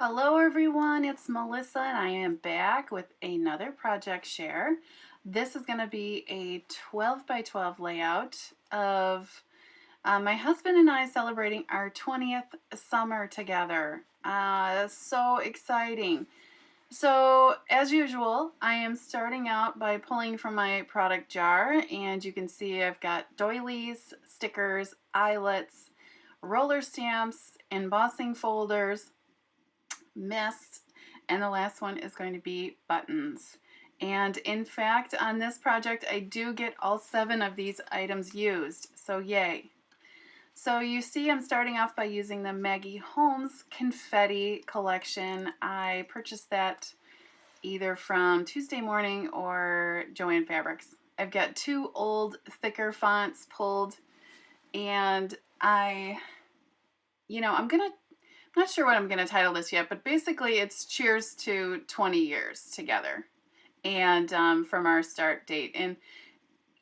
Hello everyone, it's Melissa and I am back with another project share. This is going to be a 12 by 12 layout of my husband and I celebrating our 20th summer together. So exciting. So as usual, I am starting out by pulling from my product jar, and you can see I've got doilies, stickers, eyelets, roller stamps, embossing folders, mist, and the last one is going to be buttons. And in fact, on this project, I do get all 7 of these items used, so yay. So you see I'm starting off by using the Maggie Holmes confetti collection. I purchased that either from Tuesday Morning or Joann Fabrics. I've got 2 old thicker fonts pulled, and I'm not sure what I'm going to title this yet, but basically it's cheers to 20 years together and from our start date. And,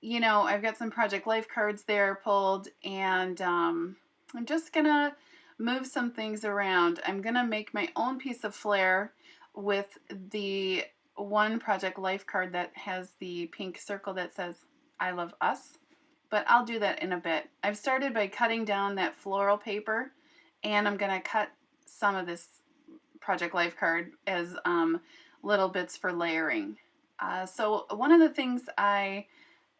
I've got some Project Life cards there pulled, and I'm just going to move some things around. I'm going to make my own piece of flair with the one Project Life card that has the pink circle that says, I love us. But I'll do that in a bit. I've started by cutting down that floral paper, and I'm going to cut some of this Project Life card as little bits for layering. So one of the things I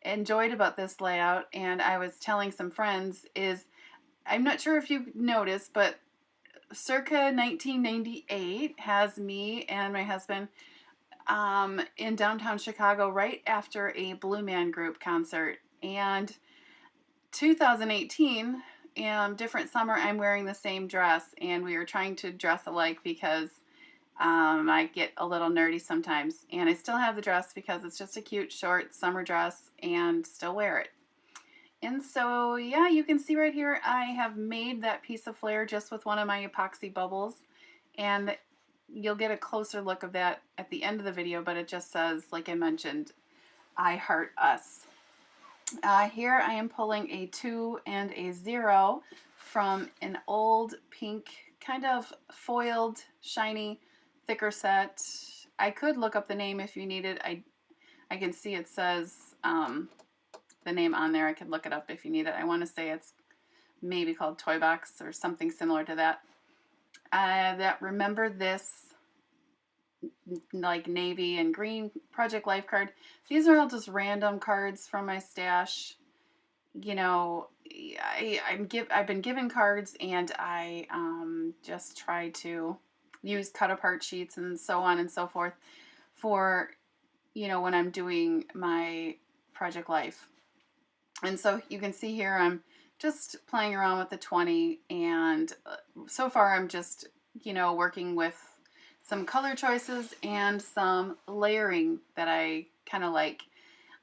enjoyed about this layout, and I was telling some friends, is I'm not sure if you noticed, but circa 1998 has me and my husband in downtown Chicago right after a Blue Man Group concert. And 2018, different summer, I'm wearing the same dress, and we were trying to dress alike because I get a little nerdy sometimes, and I still have the dress because it's just a cute short summer dress and still wear it. And so yeah, you can see right here I have made that piece of flair just with one of my epoxy bubbles, and you'll get a closer look of that at the end of the video, but it just says, like I mentioned, I heart us. Here I am pulling a 2 and a 0 from an old pink, kind of foiled, shiny, thicker set. I could look up the name if you needed. I can see it says the name on there. I could look it up if you need it. I want to say it's maybe called Toy Box or something similar to that. That Remember This, like navy and green Project Life card. These are all just random cards from my stash. I've been given cards, and I just try to use cut apart sheets and so on and so forth for when I'm doing my Project Life. And so you can see here I'm just playing around with the 20, and so far I'm just working with some color choices and some layering that I kind of like.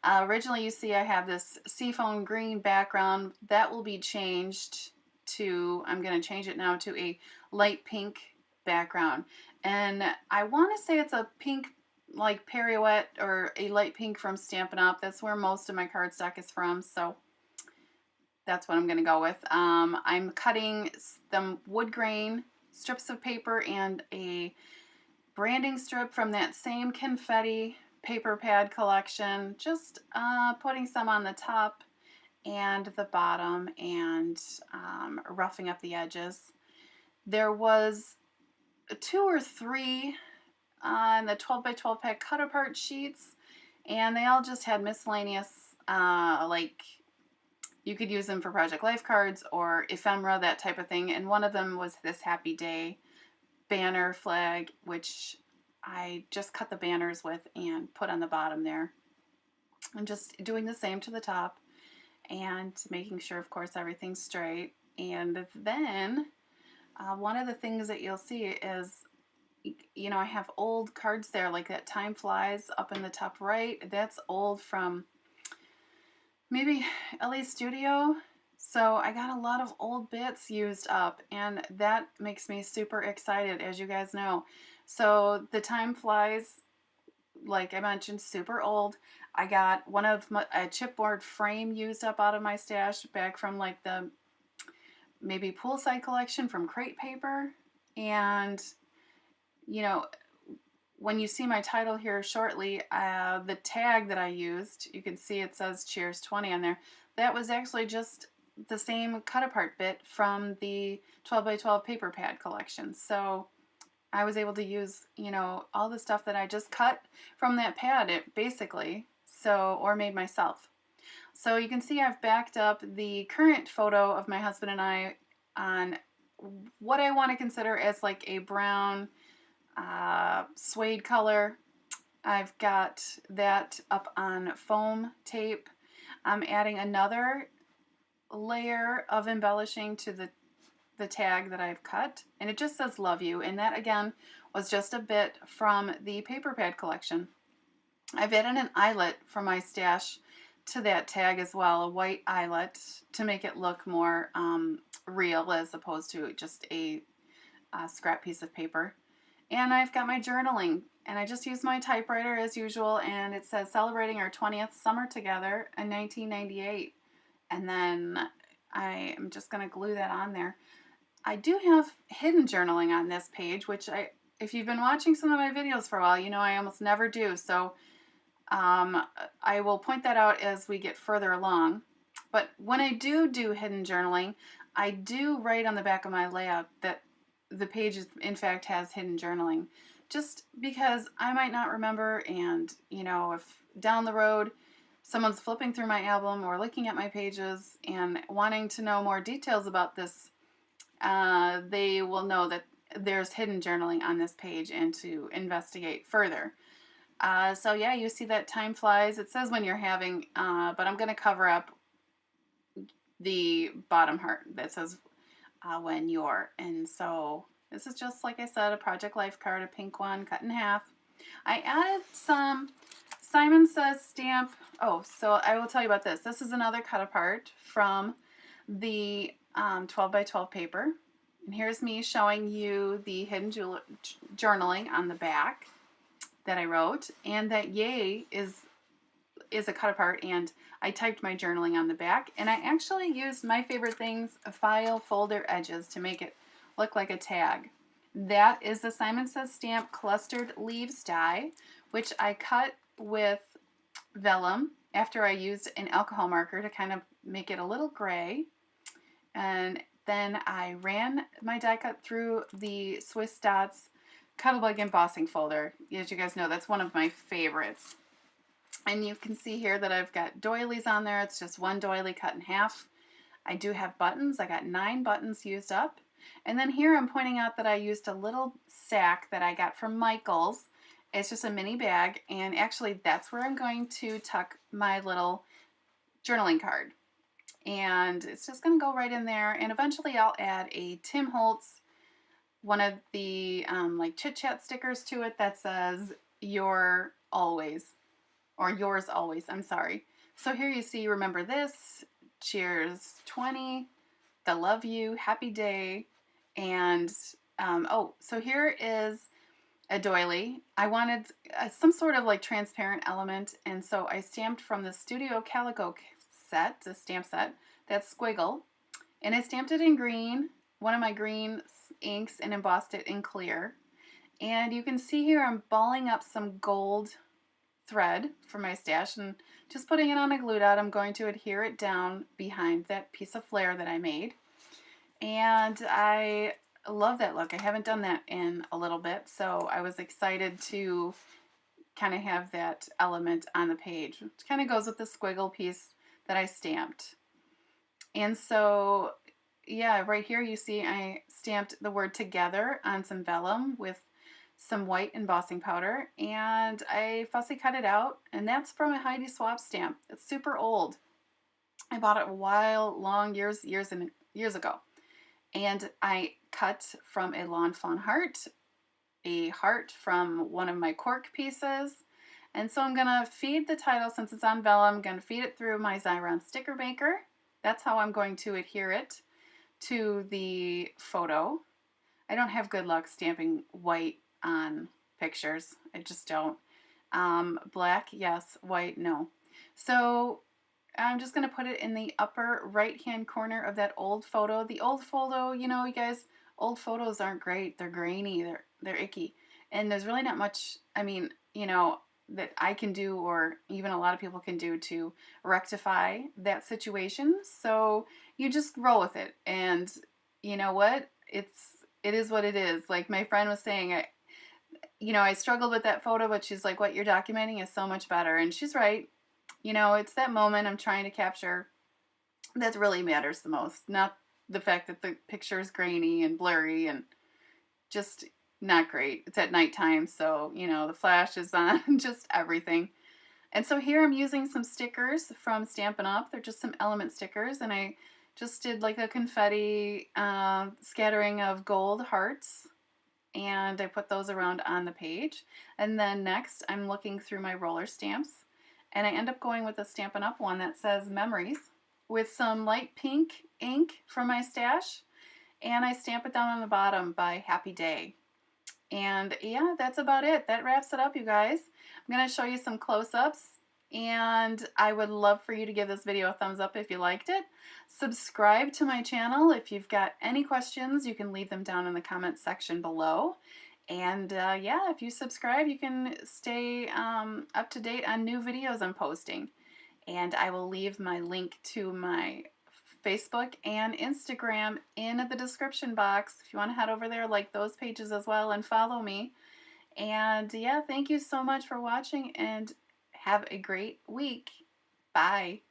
Originally, you see I have this seafoam green background. That will be changed to, I'm going to change it now to a light pink background. And I want to say it's a pink, like Pirouette, or a light pink from Stampin' Up. That's where most of my cardstock is from, so that's what I'm going to go with. I'm cutting some wood grain strips of paper and a branding strip from that same confetti paper pad collection, just putting some on the top and the bottom, and roughing up the edges. There was 2 or 3 on the 12 by 12 pack cut apart sheets, and they all just had miscellaneous, like you could use them for Project Life cards or ephemera, that type of thing. And one of them was this Happy Day banner flag, which I just cut the banners with and put on the bottom there. I'm just doing the same to the top and making sure, of course, everything's straight. And then one of the things that you'll see is, I have old cards there, like that Time Flies up in the top right. That's old from maybe LA Studio. So I got a lot of old bits used up, and that makes me super excited, as you guys know. So the Time Flies, like I mentioned, super old. I got a chipboard frame used up out of my stash back from like the maybe poolside collection from Crate Paper, and you know, when you see my title here shortly, the tag that I used, you can see it says Cheers 20 on there. That was actually just the same cut apart bit from the 12 by 12 paper pad collection. So I was able to use, all the stuff that I just cut from that pad, basically, or made myself. So you can see I've backed up the current photo of my husband and I on what I want to consider as like a brown suede color. I've got that up on foam tape. I'm adding another layer of embellishing to the tag that I've cut, and it just says love you, and that again was just a bit from the paper pad collection. I've added an eyelet from my stash to that tag as well, a white eyelet, to make it look more real as opposed to just a scrap piece of paper. And I've got my journaling, and I just used my typewriter as usual, and it says celebrating our 20th summer together in 1998. And then I am just going to glue that on there. I do have hidden journaling on this page, which if you've been watching some of my videos for a while, you know I almost never do. So I will point that out as we get further along. But when I do hidden journaling, I do write on the back of my layout that the page in fact has hidden journaling, just because I might not remember, and if down the road someone's flipping through my album or looking at my pages and wanting to know more details about this, they will know that there's hidden journaling on this page and to investigate further. So yeah, you see that time flies. It says when you're having, but I'm going to cover up the bottom heart that says when you're. And so this is just, like I said, a Project Life card, a pink one cut in half. I added some Simon Says stamp. Oh, so I will tell you about this. This is another cut apart from the 12 by 12 paper. And here's me showing you the hidden journaling on the back that I wrote. And that yay is a cut apart, and I typed my journaling on the back, and I actually used my favorite things, file folder edges, to make it look like a tag. That is the Simon Says Stamp Clustered Leaves die, which I cut with vellum after I used an alcohol marker to kind of make it a little gray. And then I ran my die cut through the Swiss Dots Cuttlebug embossing folder. As you guys know, that's one of my favorites. And you can see here that I've got doilies on there. It's just one doily cut in half. I do have buttons. I got 9 buttons used up. And then here I'm pointing out that I used a little sack that I got from Michael's. It's just a mini bag, and actually that's where I'm going to tuck my little journaling card. And it's just going to go right in there, and eventually I'll add a Tim Holtz, one of the like chit chat stickers to it that says your always, or yours always, I'm sorry. So here you see, remember this, cheers 20, the love you, happy day, and so here is a doily. I wanted some sort of like transparent element, and so I stamped from the Studio Calico set, the stamp set, that squiggle, and I stamped it in green, one of my green inks, and embossed it in clear. And you can see here I'm balling up some gold thread from my stash and just putting it on a glue dot. I'm going to adhere it down behind that piece of flare that I made. And I love that look. I haven't done that in a little bit, so I was excited to kind of have that element on the page, which kind of goes with the squiggle piece that I stamped. And so, yeah, right here you see I stamped the word together on some vellum with some white embossing powder, and I fussy cut it out, and that's from a Heidi Swapp stamp. It's super old. I bought it a while, years ago. And I cut from a Lawn Fawn heart, a heart from one of my cork pieces. And so I'm going to feed the title, since it's on vellum, I'm going to feed it through my Xyron sticker maker. That's how I'm going to adhere it to the photo. I don't have good luck stamping white on pictures. I just don't. Black, yes. White, no. So I'm just going to put it in the upper right-hand corner of that old photo. The old photo, you guys, old photos aren't great. They're grainy. They're icky. And there's really not much, I mean, you know, that I can do, or even a lot of people can do, to rectify that situation. So you just roll with it. And you know what? It is what it is. Like my friend was saying, I struggled with that photo, but she's like, what you're documenting is so much better. And she's right. It's that moment I'm trying to capture that really matters the most, not the fact that the picture is grainy and blurry and just not great. It's at nighttime, so, the flash is on, just everything. And so here I'm using some stickers from Stampin' Up. They're just some element stickers, and I just did like a confetti scattering of gold hearts, and I put those around on the page. And then next I'm looking through my roller stamps, and I end up going with a Stampin' Up one that says Memories with some light pink ink from my stash, and I stamp it down on the bottom by Happy Day. And yeah, that's about it. That wraps it up, you guys. I'm going to show you some close-ups, and I would love for you to give this video a thumbs up if you liked it. Subscribe to my channel. If you've got any questions, you can leave them down in the comments section below. And yeah, if you subscribe, you can stay up to date on new videos I'm posting. And I will leave my link to my Facebook and Instagram in the description box if you want to head over there, like those pages as well, and follow me. And yeah, thank you so much for watching, and have a great week. Bye.